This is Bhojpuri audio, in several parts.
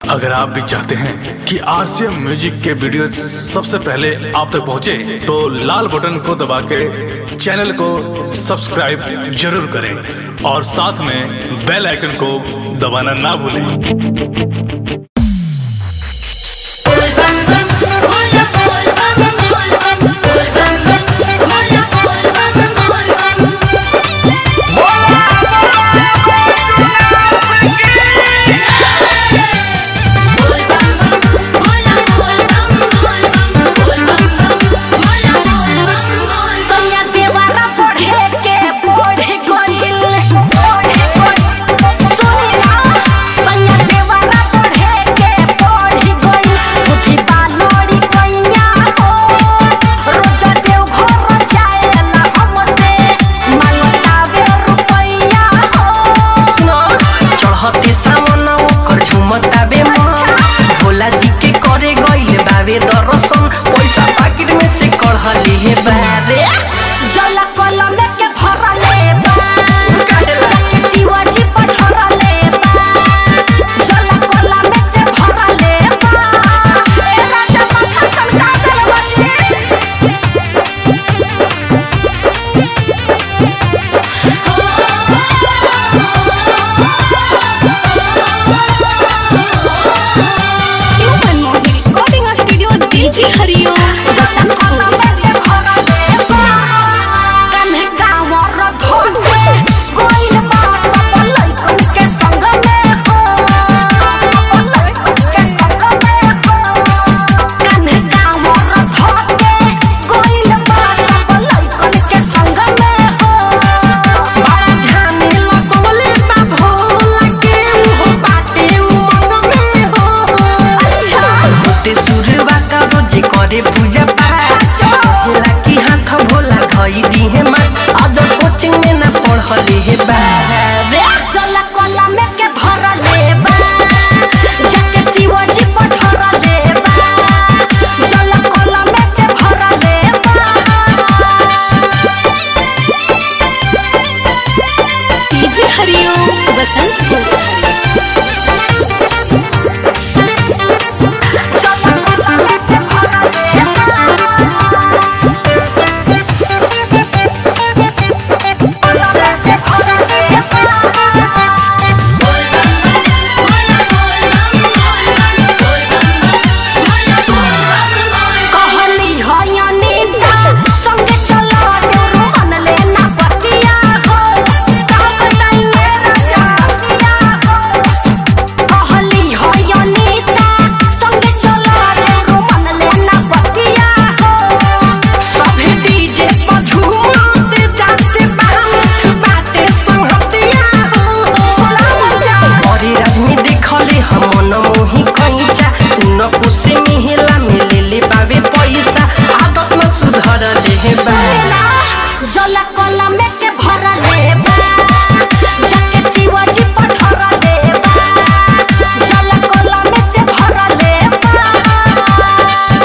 अगर आप भी चाहते हैं कि आरसीएम म्यूजिक के वीडियो सबसे पहले आप तक पहुंचे, तो लाल बटन को दबा के चैनल को सब्सक्राइब जरूर करें और साथ में बेल आइकन को दबाना ना भूलें। दरसन पैसा पाकिट में से कढ़ले हे बारे जला कलम के भरले बा शिवाजी पठरले बा जला कलम से भरले बा ए राजा माथा संका दलवती जी हरिओ पूजा पाला की हाथ भोला धई दी है मां आज कोचिंग में ना पढ़ले हे बारे जला कलम के भरले बा जाके शिवाजी पठरले बा जला कलम से भरले बा जी हरिओ बसंत जला कलम के भरले बा जाके शिवाजी पठरले बा जला कलम से भरले बा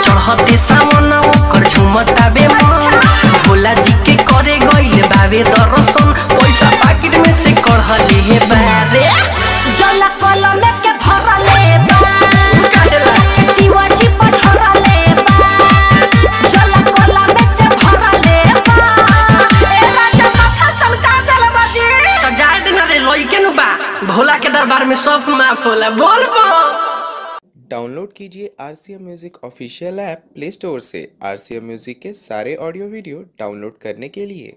चढ़ते सावन ओकर झुमता बे मन भोला जी के करे गइल बावे दरसन पैसा पाकिट में से कढ़ले हे बारे जला कलम के भरले बा जाके शिवाजी पठरले बा जला कलम से भरले बा भोला के दरबार में सब माफ होला बोल डाउनलोड कीजिए RCM music official app play store से। आरसीएम म्यूजिक के सारे ऑडियो वीडियो डाउनलोड करने के लिए